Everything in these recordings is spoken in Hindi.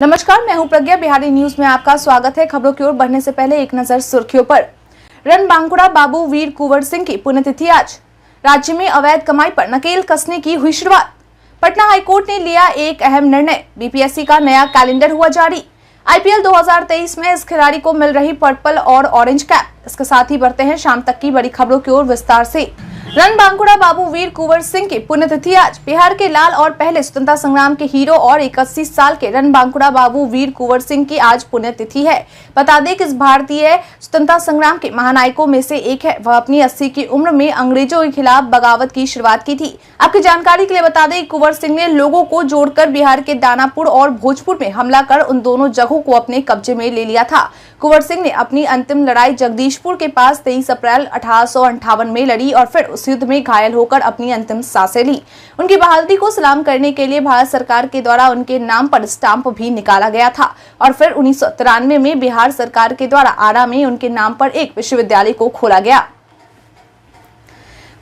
नमस्कार, मैं हूं प्रज्ञा। बिहारी न्यूज में आपका स्वागत है। खबरों की ओर बढ़ने से पहले एक नजर सुर्खियों पर। रणबांकुरा बाबू वीर कुंवर सिंह की पुण्यतिथि आज। राज्य में अवैध कमाई पर नकेल कसने की हुई शुरुआत। पटना हाईकोर्ट ने लिया एक अहम निर्णय। बीपीएससी का नया कैलेंडर हुआ जारी। आईपीएल 2023 में इस खिलाड़ी को मिल रही पर्पल और ऑरेंज कैप। इसके साथ ही बढ़ते हैं शाम तक की बड़ी खबरों की ओर विस्तार से। रणबांकुरा बाबू वीर कुंवर सिंह की पुण्यतिथि आज। बिहार के लाल और पहले स्वतंत्रता संग्राम के हीरो और 81 साल के रणबांकुरा बाबू वीर कुंवर सिंह की आज पुण्यतिथि है। बता दें कि इस भारतीय स्वतंत्रता संग्राम के महानायकों में से एक है। वह अपनी 80 की उम्र में अंग्रेजों के खिलाफ बगावत की शुरुआत की थी। आपकी जानकारी के लिए बता दें, कुंवर सिंह ने लोगों को जोड़कर बिहार के दानापुर और भोजपुर में हमला कर उन दोनों जगहों को अपने कब्जे में ले लिया था। कुंवर सिंह ने अपनी अंतिम लड़ाई जगदीशपुर के पास 23 अप्रैल 1858 में लड़ी और फिर उस युद्ध में घायल होकर अपनी अंतिम सांसें ली। उनकी बहादुरी को सलाम करने के लिए भारत सरकार के द्वारा उनके नाम पर स्टाम्प भी निकाला गया था और फिर 1993 में बिहार सरकार के द्वारा आरा में उनके नाम पर एक विश्वविद्यालय को खोला गया।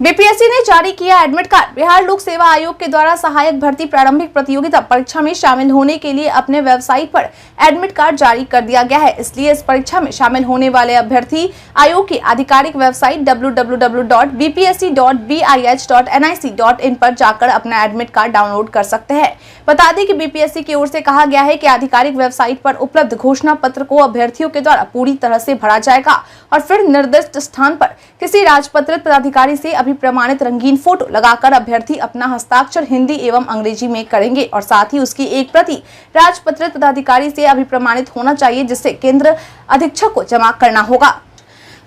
बीपीएससी ने जारी किया एडमिट कार्ड। बिहार लोक सेवा आयोग के द्वारा सहायक भर्ती प्रारंभिक प्रतियोगिता परीक्षा में शामिल होने के लिए अपने वेबसाइट पर एडमिट कार्ड जारी कर दिया गया है। इसलिए इस परीक्षा में शामिल होने वाले अभ्यर्थी आयोग की आधिकारिक वेबसाइट www.bpsc.bih.nic.in पर जाकर अपना एडमिट कार्ड डाउनलोड कर सकते हैं। बता दें कि बीपीएससी की ओर से कहा गया है कि आधिकारिक वेबसाइट पर उपलब्ध घोषणा पत्र को अभ्यर्थियों के द्वारा पूरी तरह से भरा जाएगा और फिर निर्दिष्ट स्थान पर किसी राजपत्रित पदाधिकारी से प्रमाणित रंगीन फोटो लगाकर अभ्यर्थी अपना हस्ताक्षर हिंदी एवं अंग्रेजी में करेंगे और साथ ही उसकी एक प्रति राजपत्रित पदाधिकारी से अभिप्रमाणित होना चाहिए, जिसे केंद्र अधीक्षक को जमा करना होगा।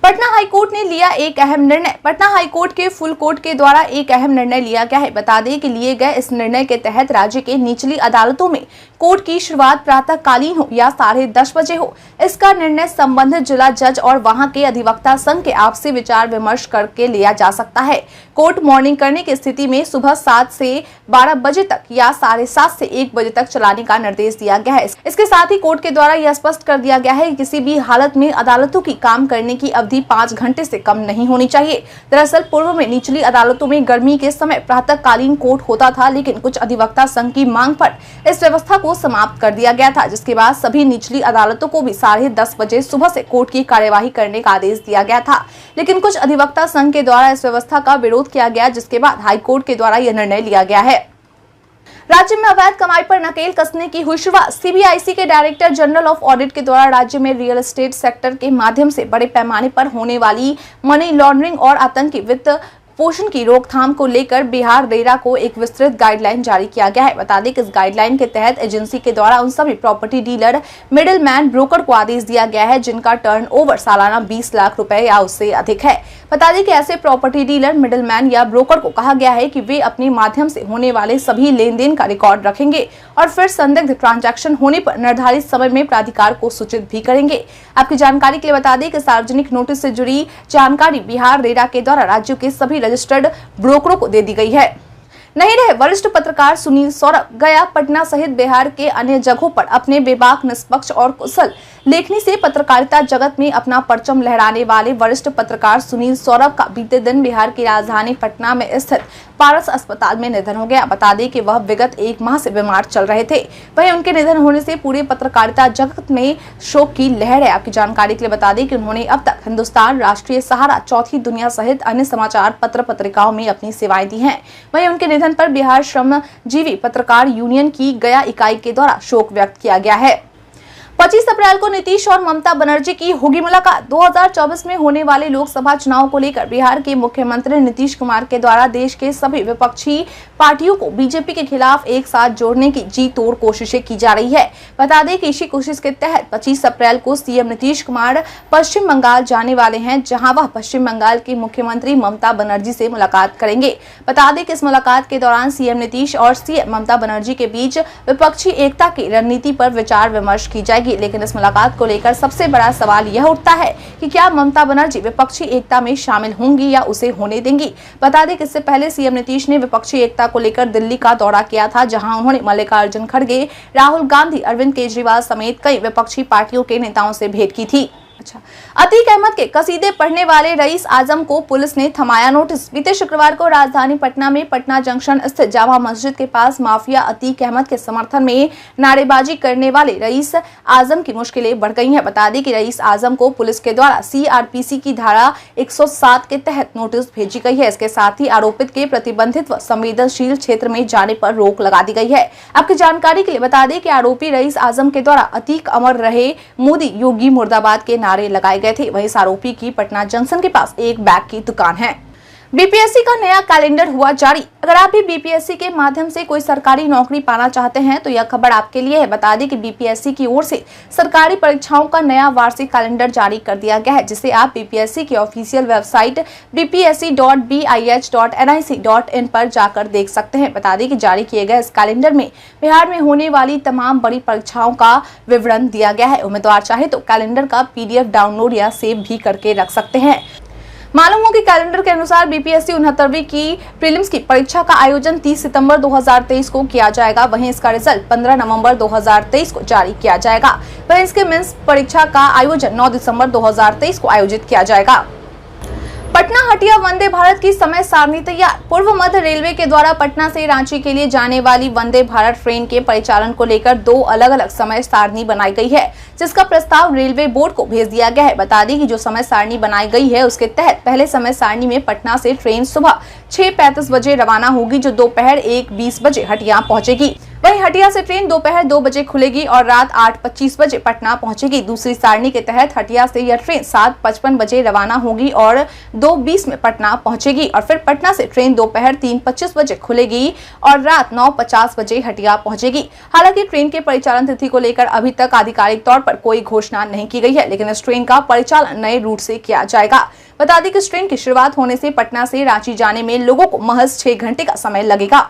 पटना हाईकोर्ट ने लिया एक अहम निर्णय। पटना हाईकोर्ट के फुल कोर्ट के द्वारा एक अहम निर्णय लिया गया है। बता दें कि लिए गए इस निर्णय के तहत राज्य के निचली अदालतों में कोर्ट की शुरुआत प्रातःकालीन हो या 10:30 बजे हो। इसका निर्णय संबंधित जिला जज और वहां के अधिवक्ता संघ के आपसी विचार विमर्श करके लिया जा सकता है। कोर्ट मॉर्निंग करने की स्थिति में सुबह 7 से 12 बजे तक या 7:30 से 1 बजे तक चलाने का निर्देश दिया गया है। इसके साथ ही कोर्ट के द्वारा यह स्पष्ट कर दिया गया है कि किसी भी हालत में अदालतों की काम करने की अवधि 5 घंटे से कम नहीं होनी चाहिए। दरअसल पूर्व में निचली अदालतों में गर्मी के समय प्रातःकालीन कोर्ट होता था, लेकिन कुछ अधिवक्ता संघ की मांग पर इस व्यवस्था को समाप्त कर दिया गया था, जिसके बाद सभी निचली अदालतों को भी 10:30 बजे सुबह से कोर्ट की कार्यवाही करने का आदेश दिया गया था। लेकिन कुछ अधिवक्ता संघ के द्वारा इस व्यवस्था का विरोध किया गया, जिसके बाद हाईकोर्ट के द्वारा यह निर्णय लिया गया है। राज्य में अवैध कमाई पर नकेल कसने की हुई शुरुआत। सीबीआईसी के डायरेक्टर जनरल ऑफ ऑडिट के द्वारा राज्य में रियल एस्टेट सेक्टर के माध्यम से बड़े पैमाने पर होने वाली मनी लॉन्ड्रिंग और आतंकी वित्त पोषण की रोकथाम को लेकर बिहार रेरा को एक विस्तृत गाइडलाइन जारी किया गया है। बता दें कि इस गाइडलाइन के तहत एजेंसी के द्वारा उन सभी property dealer, middle man, broker को आदेश दिया गया है जिनका टर्नओवर सालाना 20 लाख रुपए या उससे अधिक है। बता दें कि ऐसे प्रॉपर्टी डीलर, मिडिल मैन या ब्रोकर को कहा गया है कि वे अपने माध्यम से होने वाले सभी लेन देन का रिकॉर्ड रखेंगे और फिर संदिग्ध ट्रांजैक्शन होने पर निर्धारित समय में प्राधिकार को सूचित भी करेंगे। आपकी जानकारी के लिए बता दें कि सार्वजनिक नोटिस से जुड़ी जानकारी बिहार रेरा के द्वारा राज्यों के सभी रजिस्टर्ड ब्रोकरों को दे दी गई है। नहीं रहे वरिष्ठ पत्रकार सुनील सौरभ। गया, पटना सहित बिहार के अन्य जगहों पर अपने बेबाक, निष्पक्ष और कुशल लेखनी से पत्रकारिता जगत में अपना परचम लहराने वाले वरिष्ठ पत्रकार सुनील सौरभ का बीते दिन बिहार की राजधानी पटना में स्थित पारस अस्पताल में निधन हो गया। बता दें कि वह विगत 1 माह से बीमार चल रहे थे। वहीं उनके निधन होने से पूरे पत्रकारिता जगत में शोक की लहर है। आपकी जानकारी के लिए बता दें कि उन्होंने अब तक हिंदुस्तान, राष्ट्रीय सहारा, चौथी दुनिया सहित अन्य समाचार पत्र पत्रिकाओं में अपनी सेवाएं दी हैं। वहीं उनके निधन पर बिहार श्रमजीवी पत्रकार यूनियन की गया इकाई के द्वारा शोक व्यक्त किया गया है। 25 अप्रैल को नीतीश और ममता बनर्जी की होगी मुलाकात। 2024 में होने वाले लोकसभा चुनाव को लेकर बिहार के मुख्यमंत्री नीतीश कुमार के द्वारा देश के सभी विपक्षी पार्टियों को बीजेपी के खिलाफ एक साथ जोड़ने की जी तोड़ कोशिशें की जा रही है। बता दें कि इसी कोशिश के तहत 25 अप्रैल को सीएम नीतीश कुमार पश्चिम बंगाल जाने वाले हैं, जहां वह पश्चिम बंगाल की मुख्यमंत्री ममता बनर्जी से मुलाकात करेंगे। बता दें कि इस मुलाकात के दौरान सीएम नीतीश और सीएम ममता बनर्जी के बीच विपक्षी एकता की रणनीति पर विचार विमर्श की जाएगी। लेकिन इस मुलाकात को लेकर सबसे बड़ा सवाल यह उठता है कि क्या ममता बनर्जी विपक्षी एकता में शामिल होंगी या उसे होने देंगी। बता दें कि इससे पहले सीएम नीतीश ने विपक्षी एकता को लेकर दिल्ली का दौरा किया था, जहां उन्होंने मल्लिकार्जुन खड़गे, राहुल गांधी, अरविंद केजरीवाल समेत कई विपक्षी पार्टियों के नेताओं से भेंट की थी। अच्छा, अतीक अहमद के कसीदे पढ़ने वाले रईस आजम को पुलिस ने थमाया नोटिस। बीते शुक्रवार को राजधानी पटना में पटना जंक्शन स्थित जामा मस्जिद के पास माफिया अतीक अहमद के समर्थन में नारेबाजी करने वाले रईस आजम की मुश्किलें बढ़ गई हैं। बता दें कि रईस आजम को पुलिस के द्वारा सीआरपीसी की धारा 107 के तहत नोटिस भेजी गई है। इसके साथ ही आरोपित के प्रतिबंधित व संवेदनशील क्षेत्र में जाने पर रोक लगा दी गई है। आपकी जानकारी के लिए बता दें कि आरोपी रईस आजम के द्वारा अतीक अमर रहे, मोदी योगी मुर्दाबाद के नारे लगाए गए थे। वहीं इस आरोपी की पटना जंक्शन के पास एक बैग की दुकान है। बीपीएससी का नया कैलेंडर हुआ जारी। अगर आप भी बीपीएससी के माध्यम से कोई सरकारी नौकरी पाना चाहते हैं तो यह खबर आपके लिए है। बता दें कि बीपीएससी की ओर से सरकारी परीक्षाओं का नया वार्षिक कैलेंडर जारी कर दिया गया है, जिसे आप बीपीएससी की ऑफिशियल वेबसाइट bpsc.bis.nic.in पर जाकर देख सकते हैं। बता दें कि जारी किए गए इस कैलेंडर में बिहार में होने वाली तमाम बड़ी परीक्षाओं का विवरण दिया गया है। उम्मीदवार चाहे तो कैलेंडर का पीडीएफ डाउनलोड या सेव भी करके रख सकते हैं। मालूम हो कि कैलेंडर के अनुसार बीपीएससी 69वीं की प्रीलिम्स की परीक्षा का आयोजन 30 सितंबर 2023 को किया जाएगा। वहीं इसका रिजल्ट 15 नवंबर 2023 को जारी किया जाएगा। वहीं इसके मेंस परीक्षा का आयोजन 9 दिसंबर 2023 को आयोजित किया जाएगा। पटना हटिया वंदे भारत की समय सारणी तैयार। पूर्व मध्य रेलवे के द्वारा पटना से रांची के लिए जाने वाली वंदे भारत ट्रेन के परिचालन को लेकर 2 अलग-अलग समय सारणी बनाई गई है, जिसका प्रस्ताव रेलवे बोर्ड को भेज दिया गया है। बता दें कि जो समय सारणी बनाई गई है उसके तहत पहले समय सारणी में पटना से ट्रेन सुबह 6:35 बजे रवाना होगी, जो दोपहर 1:20 बजे हटिया पहुंचेगी। वहीं हटिया से ट्रेन दोपहर 2 बजे खुलेगी और रात 8:25 बजे पटना पहुंचेगी। दूसरी सारणी के तहत हटिया से यह ट्रेन 7:55 बजे रवाना होगी और 2:20 में पटना पहुंचेगी और फिर पटना से ट्रेन दोपहर 3:25 बजे खुलेगी और रात 9:50 बजे हटिया पहुंचेगी। हालांकि ट्रेन के परिचालन तिथि को लेकर अभी तक आधिकारिक तौर पर कोई घोषणा नहीं की गई है, लेकिन इस ट्रेन का परिचालन नए रूट से किया जाएगा। बता दें कि इस ट्रेन की शुरुआत होने से पटना से रांची जाने में लोगों को महज 6 घंटे का समय लगेगा।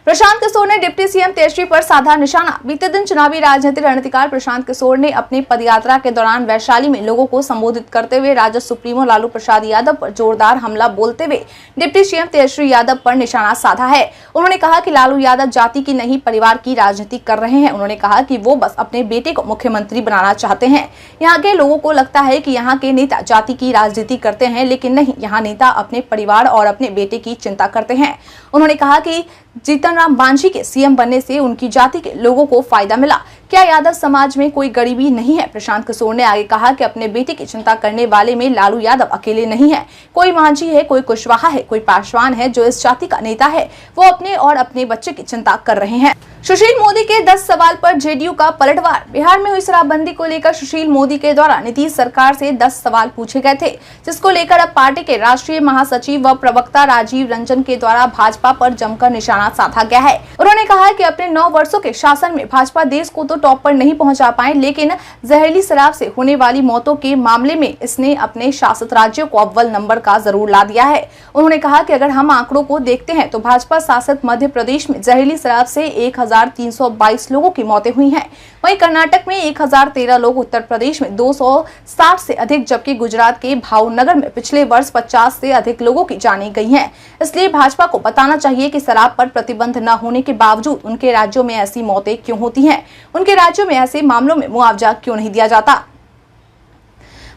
प्रशांत किशोर ने डिप्टी सीएम तेजस्वी पर साधा निशाना। बीते दिन चुनावी राजनीति रणनीतिकार प्रशांत किशोर ने अपनी पदयात्रा के दौरान वैशाली में लोगों को संबोधित करते हुए राजद सुप्रीमो लालू प्रसाद यादव पर जोरदार हमला बोलते हुए डिप्टी सीएम तेजस्वी यादव पर निशाना साधा है। उन्होंने कहा कि लालू यादव जाति की नहीं परिवार की राजनीति कर रहे हैं। उन्होंने कहा कि वो बस अपने बेटे को मुख्यमंत्री बनाना चाहते हैं। यहाँ के लोगों को लगता है कि यहाँ के नेता जाति की राजनीति करते हैं, लेकिन नहीं, यहाँ नेता अपने परिवार और अपने बेटे की चिंता करते हैं। उन्होंने कहा कि जीतन राम मांझी के सीएम बनने से उनकी जाति के लोगों को फायदा मिला। क्या यादव समाज में कोई गरीबी नहीं है? प्रशांत किशोर ने आगे कहा कि अपने बेटे की चिंता करने वाले में लालू यादव अकेले नहीं है। कोई मांझी है, कोई कुशवाहा है, कोई पासवान है जो इस जाति का नेता है, वो अपने और अपने बच्चे की चिंता कर रहे हैं। सुशील मोदी के 10 सवाल पर जेडीयू का पलटवार। बिहार में हुई शराबबंदी को लेकर सुशील मोदी के द्वारा नीतीश सरकार से 10 सवाल पूछे गए थे, जिसको लेकर अब पार्टी के राष्ट्रीय महासचिव व प्रवक्ता राजीव रंजन के द्वारा भाजपा पर जमकर निशाना साधा गया है। उन्होंने कहा कि अपने 9 वर्षों के शासन में भाजपा देश को तो टॉप पर नहीं पहुंचा पाए, लेकिन जहरीली शराब से होने वाली मौतों के मामले में इसने अपने शासित राज्यों को अव्वल नंबर का जरूर ला दिया है। उन्होंने कहा कि अगर हम आंकड़ों को देखते हैं तो भाजपा शासित मध्य प्रदेश में जहरीली शराब से 1322 लोगों की मौतें हुई हैं। वहीं कर्नाटक में 1013 लोग, उत्तर प्रदेश में 260 से अधिक, जबकि गुजरात के भावनगर में पिछले वर्ष 50 से अधिक लोगों की जानें गई हैं। इसलिए भाजपा को बताना चाहिए कि शराब पर प्रतिबंध न होने के बावजूद उनके राज्यों में ऐसी मौतें क्यों होती हैं, उनके राज्यों में ऐसे मामलों में मुआवजा क्यों नहीं दिया जाता।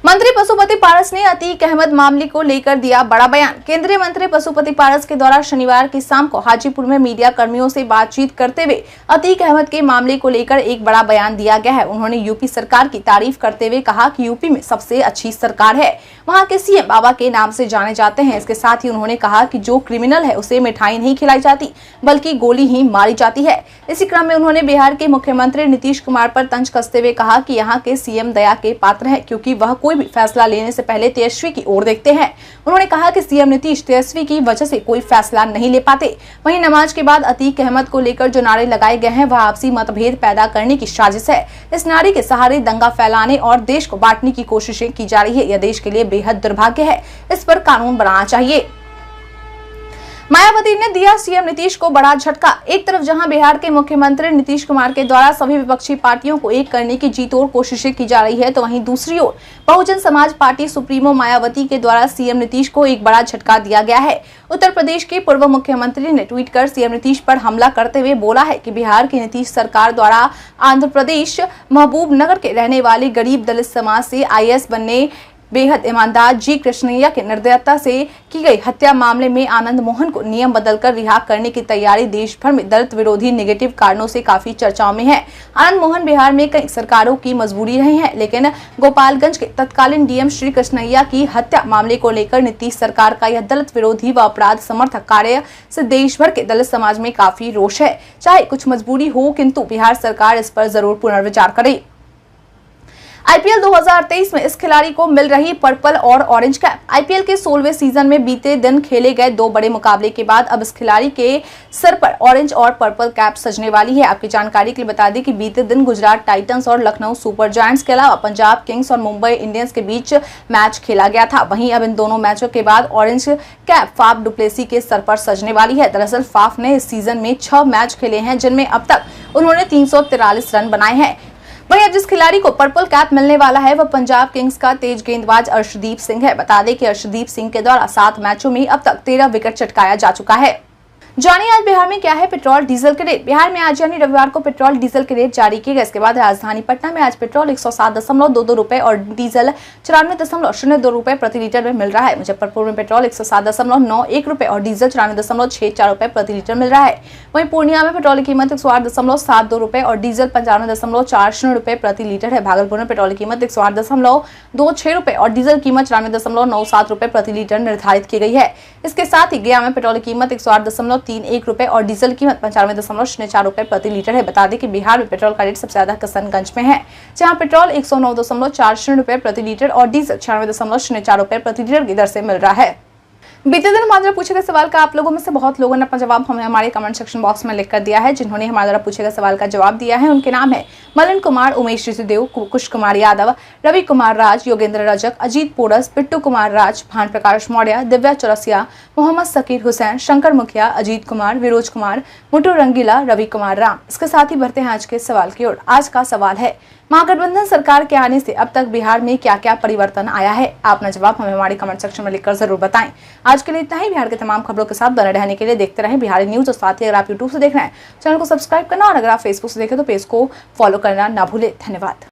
मंत्री पशुपति पारस ने अतीक अहमद मामले को लेकर दिया बड़ा बयान। केंद्रीय मंत्री पशुपति पारस के द्वारा शनिवार की शाम को हाजीपुर में मीडिया कर्मियों से बातचीत करते हुए अतीक अहमद के मामले को लेकर एक बड़ा बयान दिया गया है। उन्होंने यूपी सरकार की तारीफ करते हुए कहा कि यूपी में सबसे अच्छी सरकार है, वहां के सीएम बाबा के नाम से जाने जाते हैं। इसके साथ ही उन्होंने कहा कि जो क्रिमिनल है उसे मिठाई नहीं खिलाई जाती बल्कि गोली ही मारी जाती है। इसी क्रम में उन्होंने बिहार के मुख्यमंत्री नीतीश कुमार पर तंज कसते हुए कहा कि यहाँ के सीएम दया के पात्र है, क्योंकि वह कोई भी फैसला लेने से पहले तेजस्वी की ओर देखते हैं। उन्होंने कहा कि सीएम नीतीश तेजस्वी की वजह से कोई फैसला नहीं ले पाते। वहीं नमाज के बाद अतीक अहमद को लेकर जो नारे लगाए गए हैं वह आपसी मतभेद पैदा करने की साजिश है। इस नारे के सहारे दंगा फैलाने और देश को बांटने की कोशिशें की जा रही है। यह देश के लिए बेहद दुर्भाग्य है। इस पर कानून बनाना चाहिए। मायावती ने दिया सीएम नीतीश को बड़ा झटका। एक तरफ जहां बिहार के मुख्यमंत्री नीतीश कुमार के द्वारा सभी विपक्षी पार्टियों को एक करने की जीतोड़ कोशिशें की जा रही है, तो वहीं दूसरी ओर बहुजन समाज पार्टी सुप्रीमो मायावती के द्वारा सीएम नीतीश को एक बड़ा झटका दिया गया है। उत्तर प्रदेश के पूर्व मुख्यमंत्री ने ट्वीट कर सीएम नीतीश पर हमला करते हुए बोला है कि बिहार की नीतीश सरकार द्वारा आंध्र प्रदेश महबूबनगर के रहने वाले गरीब दलित समाज से आईएएस बनने बेहद ईमानदार जी कृष्णैया के निर्दयता से की गई हत्या मामले में आनंद मोहन को नियम बदलकर रिहा करने की तैयारी देश भर में दलित विरोधी नेगेटिव कारणों से काफी चर्चाओं में है। आनंद मोहन बिहार में कई सरकारों की मजबूरी रहे हैं, लेकिन गोपालगंज के तत्कालीन डीएम श्री कृष्णैया की हत्या मामले को लेकर नीतीश सरकार का यह दलित विरोधी व अपराध समर्थक कार्य से देश भर के दलित समाज में काफी रोष है। चाहे कुछ मजबूरी हो, किंतु बिहार सरकार इस पर जरूर पुनर्विचार करे। आईपीएल 2023 में इस खिलाड़ी को मिल रही पर्पल और ऑरेंज कैप। आईपीएल के 16वें सीजन में बीते दिन खेले गए 2 बड़े मुकाबले के बाद अब इस खिलाड़ी के सर पर ऑरेंज और पर्पल कैप सजने वाली है। आपकी जानकारी के लिए बता दें कि बीते दिन गुजरात टाइटंस और लखनऊ सुपर जायंट्स के अलावा पंजाब किंग्स और मुंबई इंडियंस के बीच मैच खेला गया था। वहीं अब इन दोनों मैचों के बाद ऑरेंज कैप फाफ डुप्लेसी के सर पर सजने वाली है। दरअसल फाफ ने इस सीजन में 6 मैच खेले हैं, जिनमें अब तक उन्होंने 343 रन बनाए हैं। वहीं अब जिस खिलाड़ी को पर्पल कैप मिलने वाला है वह पंजाब किंग्स का तेज गेंदबाज अर्शदीप सिंह है। बता दें कि अर्शदीप सिंह के द्वारा 7 मैचों में अब तक 13 विकेट चटकाया जा चुका है। जानिए आज बिहार में क्या है पेट्रोल डीजल के रेट। बिहार में आज यानी रविवार को पेट्रोल डीजल के रेट जारी किए गए। इसके बाद राजधानी पटना में आज पेट्रोल 107.22 रुपए और डीजल 94.02 रुपए प्रति लीटर में मिल रहा है। मुजफ्फरपुर में पेट्रोल 107.91 रुपए और डीजल 94.64 रुपए प्रति लीटर मिल रहा है। वहीं पूर्णिया में पेट्रोल की कीमत 108.72 रुपए और डीजल 95.40 रुपए प्रति लीटर है। भागलपुर में पेट्रोल की कीमत 108.26 रुपए और डीजल कीमत 94.97 रुपए प्रति लीटर निर्धारित की गई है। इसके साथ ही गया में पेट्रोल की कीमत 108.31 रुपए और डीजल कीमत 95.04 रुपए प्रति लीटर है। बता दें कि बिहार में पेट्रोल का रेट सबसे ज्यादा किशनगंज में है, जहां पेट्रोल 109.40 रुपए प्रति लीटर और डीजल 96.04 रुपए प्रति लीटर की दर से मिल रहा है। बीते दिन हमारे द्वारा पूछे गए सवाल का आप लोगों में से बहुत लोगों ने अपना जवाब हमें हमारे कमेंट सेक्शन बॉक्स में लिख कर दिया है। जिन्होंने हमारे द्वारा पूछे गए सवाल का जवाब दिया है उनके नाम है मलन कुमार, उमेश ऋषिदेव, कुश कुमार यादव, रवि कुमार राज, योगेंद्र रजक, अजीत पोरस, पिट्टू कुमार राज, भान प्रकाश मौर्य, दिव्या चौरसिया, मोहम्मद सकीर हुसैन, शंकर मुखिया, अजीत कुमार, विरोज कुमार, मुटू रंगीला, रवि कुमार राम। इसके साथ ही बढ़ते हैं आज के सवाल की ओर। आज का सवाल है महागठबंधन सरकार के आने से अब तक बिहार में क्या क्या परिवर्तन आया है। आप अपना जवाब हमें हमारे कमेंट सेक्शन में लिखकर जरूर बताएं। आज के लिए इतना ही। बिहार के तमाम खबरों के साथ बने रहने के लिए देखते रहें बिहारी न्यूज। और साथ ही अगर आप यूट्यूब से देख रहे हैं चैनल को सब्सक्राइब करना और अगर आप फेसबुक से देखें तो पेज को फॉलो करना ना भूलें। धन्यवाद।